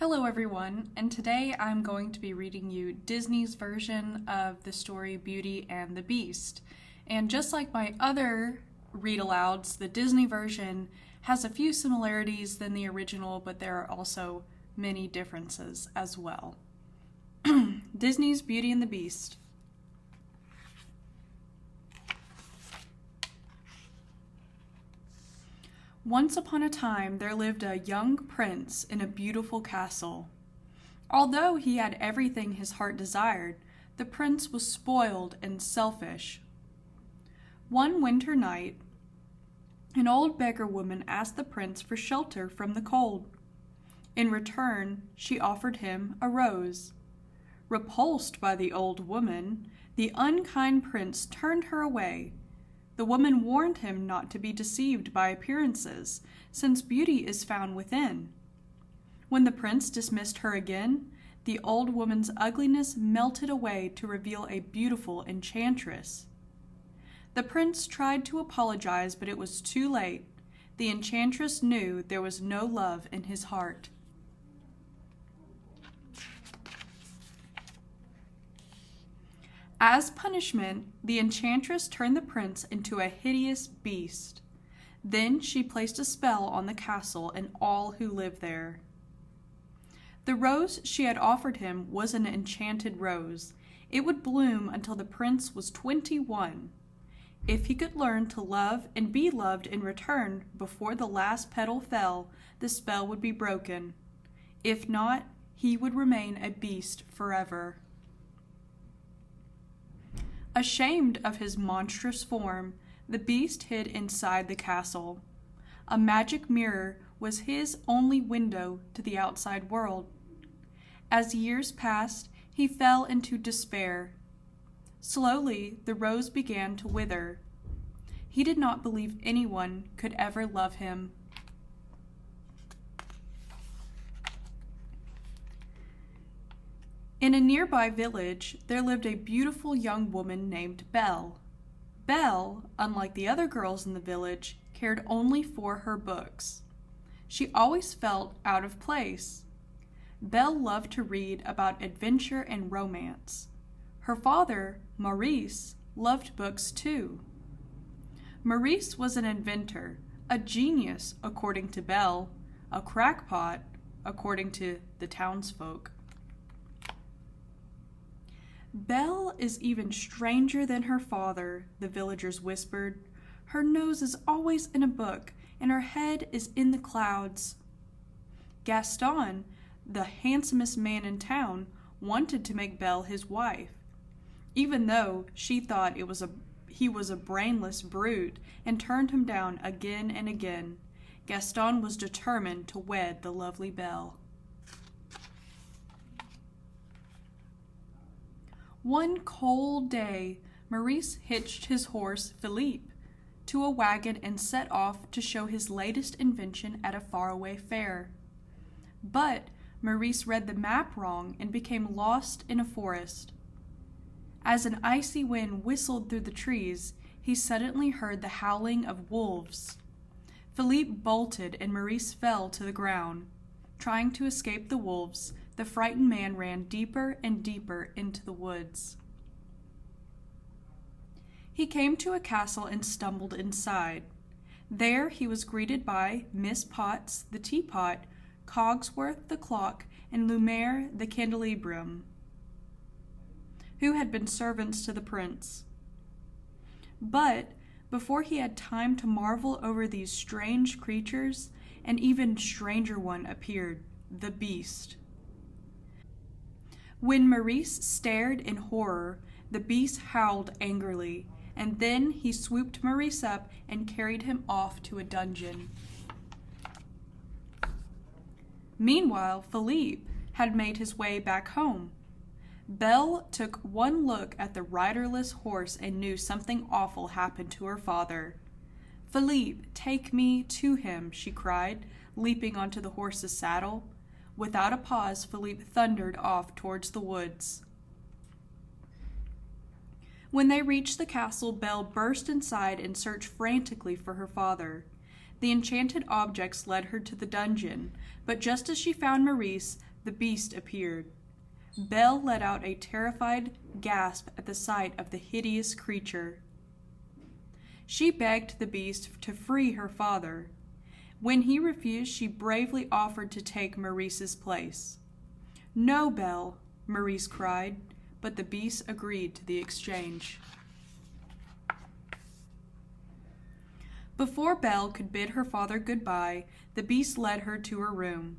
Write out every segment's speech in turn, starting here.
Hello everyone, and today I'm going to be reading you Disney's version of the story Beauty and the Beast. And just like my other read-alouds, the Disney version has a few similarities than the original, but there are also many differences as well. Disney's Beauty and the Beast. Once upon a time, there lived a young prince in a beautiful castle. Although he had everything his heart desired, the prince was spoiled and selfish. One winter night, an old beggar woman asked the prince for shelter from the cold. In return, she offered him a rose. Repulsed by the old woman, the unkind prince turned her away. The woman warned him not to be deceived by appearances, since beauty is found within. When the prince dismissed her again, the old woman's ugliness melted away to reveal a beautiful enchantress. The prince tried to apologize, but it was too late. The enchantress knew there was no love in his heart. As punishment, the enchantress turned the prince into a hideous beast. Then she placed a spell on the castle and all who lived there. The rose she had offered him was an enchanted rose. It would bloom until the prince was 21. If he could learn to love and be loved in return before the last petal fell, the spell would be broken. If not, he would remain a beast forever. Ashamed of his monstrous form, the beast hid inside the castle. A magic mirror was his only window to the outside world. As years passed, he fell into despair. Slowly, the rose began to wither. He did not believe anyone could ever love him. In a nearby village, there lived a beautiful young woman named Belle. Belle, unlike the other girls in the village, cared only for her books. She always felt out of place. Belle loved to read about adventure and romance. Her father, Maurice, loved books too. Maurice was an inventor, a genius according to Belle, a crackpot according to the townsfolk. Belle is even stranger than her father, the villagers whispered. Her nose is always in a book, and her head is in the clouds. Gaston, the handsomest man in town, wanted to make Belle his wife, even though she thought he was a brainless brute and turned him down again and again. Gaston was determined to wed the lovely Belle. One cold day, Maurice hitched his horse, Philippe, to a wagon and set off to show his latest invention at a faraway fair. But Maurice read the map wrong and became lost in a forest. As an icy wind whistled through the trees, he suddenly heard the howling of wolves. Philippe bolted and Maurice fell to the ground. Trying to escape the wolves, the frightened man ran deeper and deeper into the woods. He came to a castle and stumbled inside. There he was greeted by Miss Potts, the teapot, Cogsworth, the clock, and Lumiere, the candelabrum, who had been servants to the prince. But before he had time to marvel over these strange creatures, an even stranger one appeared, the beast. When Maurice stared in horror, the beast howled angrily, and then he swooped Maurice up and carried him off to a dungeon. Meanwhile, Philippe had made his way back home. Belle took one look at the riderless horse and knew something awful happened to her father. "Philippe, take me to him," she cried, leaping onto the horse's saddle. Without a pause, Philippe thundered off towards the woods. When they reached the castle, Belle burst inside and searched frantically for her father. The enchanted objects led her to the dungeon, but just as she found Maurice, the beast appeared. Belle let out a terrified gasp at the sight of the hideous creature. She begged the beast to free her father. When he refused, she bravely offered to take Maurice's place. "No, Belle," Maurice cried, but the beast agreed to the exchange. Before Belle could bid her father goodbye, the beast led her to her room.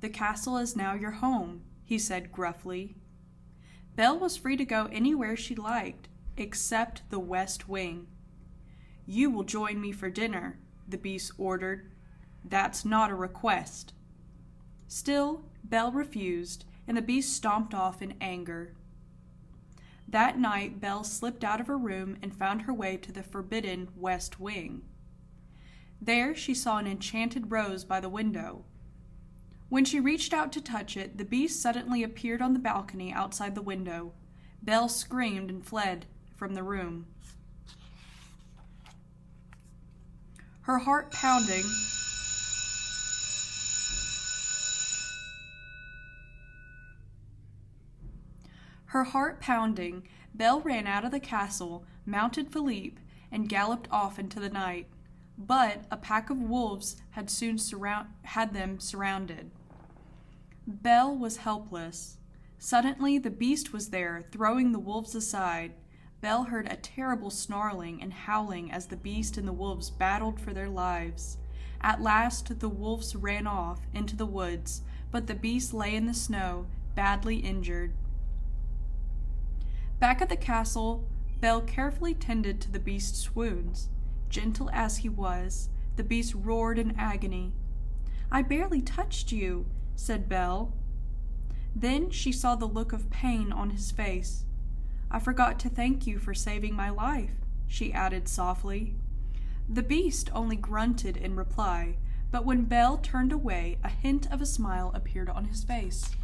"The castle is now your home," he said gruffly. Belle was free to go anywhere she liked, except the west wing. "You will join me for dinner," the beast ordered. "That's not a request." Still, Belle refused, and the beast stomped off in anger. That night, Belle slipped out of her room and found her way to the forbidden west wing. There she saw an enchanted rose by the window. When she reached out to touch it, the beast suddenly appeared on the balcony outside the window. Belle screamed and fled from the room. Her heart pounding, Belle ran out of the castle, mounted Philippe, and galloped off into the night. But a pack of wolves had soon had them surrounded. Belle was helpless. Suddenly the beast was there, throwing the wolves aside. Belle heard a terrible snarling and howling as the beast and the wolves battled for their lives. At last the wolves ran off into the woods, but the beast lay in the snow, badly injured. Back at the castle, Belle carefully tended to the beast's wounds. Gentle as he was, the beast roared in agony. "I barely touched you," said Belle. Then she saw the look of pain on his face. "I forgot to thank you for saving my life," she added softly. The beast only grunted in reply, but when Belle turned away, a hint of a smile appeared on his face.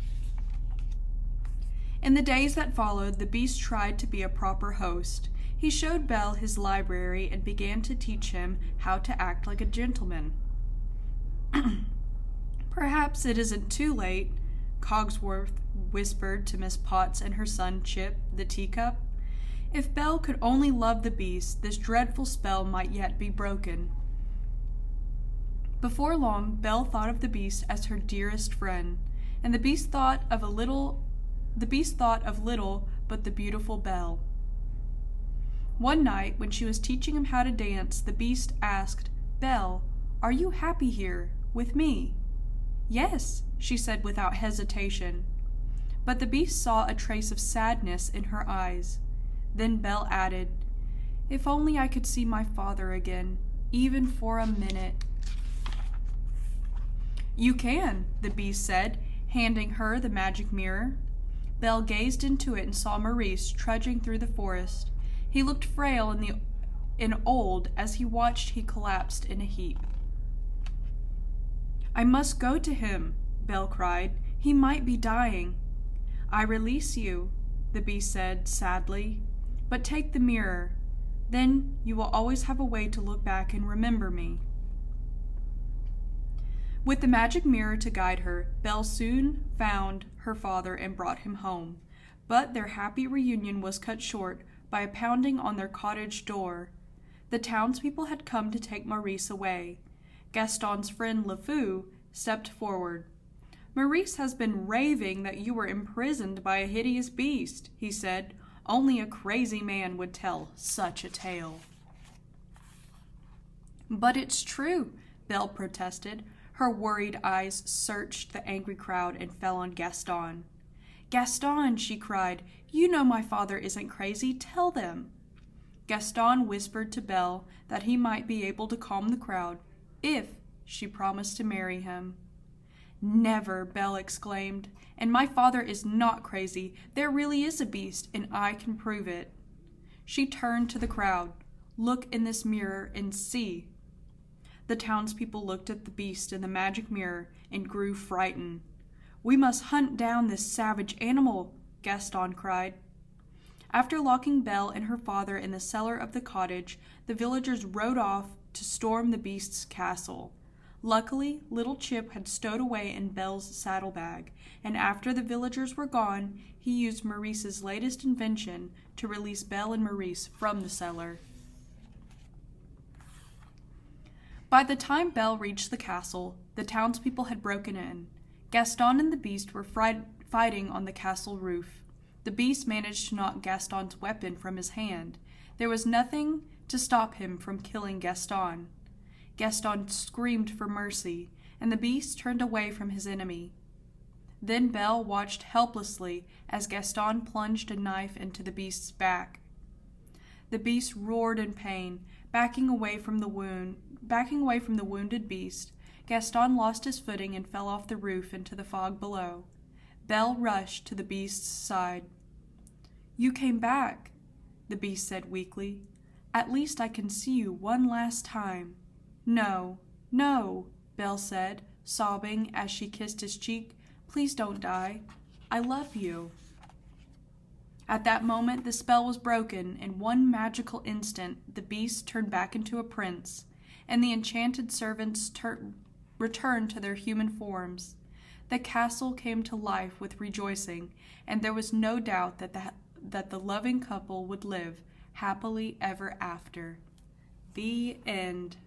In the days that followed, the beast tried to be a proper host. He showed Belle his library and began to teach him how to act like a gentleman. "Perhaps it isn't too late," Cogsworth whispered to Miss Potts and her son Chip, the teacup. If Belle could only love the beast, this dreadful spell might yet be broken. Before long, Belle thought of the beast as her dearest friend, and the beast thought of little but the beautiful Belle. One night, when she was teaching him how to dance, the beast asked, "Belle, are you happy here, with me?" "Yes," she said without hesitation. But the beast saw a trace of sadness in her eyes. Then Belle added, "If only I could see my father again, even for a minute." "You can," the beast said, handing her the magic mirror. Belle gazed into it and saw Maurice trudging through the forest. He looked frail and old. As he watched, he collapsed in a heap. "I must go to him," Belle cried. "He might be dying." "I release you," the beast said sadly. "But take the mirror. Then you will always have a way to look back and remember me." With the magic mirror to guide her, Belle soon found her father and brought him home. But their happy reunion was cut short by a pounding on their cottage door. The townspeople had come to take Maurice away. Gaston's friend Le Fou stepped forward. "Maurice has been raving that you were imprisoned by a hideous beast," he said. "Only a crazy man would tell such a tale." "But it's true," Belle protested. Her worried eyes searched the angry crowd and fell on Gaston. "Gaston," she cried, "you know my father isn't crazy. Tell them." Gaston whispered to Belle that he might be able to calm the crowd if she promised to marry him. "Never," Belle exclaimed. "And my father is not crazy. There really is a beast, and I can prove it." She turned to the crowd. "Look in this mirror and see." The townspeople looked at the beast in the magic mirror and grew frightened. "We must hunt down this savage animal," Gaston cried. After locking Belle and her father in the cellar of the cottage, the villagers rode off to storm the beast's castle. Luckily, little Chip had stowed away in Belle's saddlebag, and after the villagers were gone, he used Maurice's latest invention to release Belle and Maurice from the cellar. By the time Belle reached the castle, the townspeople had broken in. Gaston and the Beast were fighting on the castle roof. The Beast managed to knock Gaston's weapon from his hand. There was nothing to stop him from killing Gaston. Gaston screamed for mercy, and the Beast turned away from his enemy. Then Belle watched helplessly as Gaston plunged a knife into the Beast's back. The Beast roared in pain, backing away from the wounded Beast. Gaston lost his footing and fell off the roof into the fog below. Belle rushed to the Beast's side. "You came back," the Beast said weakly. "At least I can see you one last time." "No, no," Belle said, sobbing as she kissed his cheek. "Please don't die. I love you." At that moment, the spell was broken. In one magical instant, the Beast turned back into a prince, and the enchanted servants returned to their human forms. The castle came to life with rejoicing, and there was no doubt that the loving couple would live happily ever after. The end.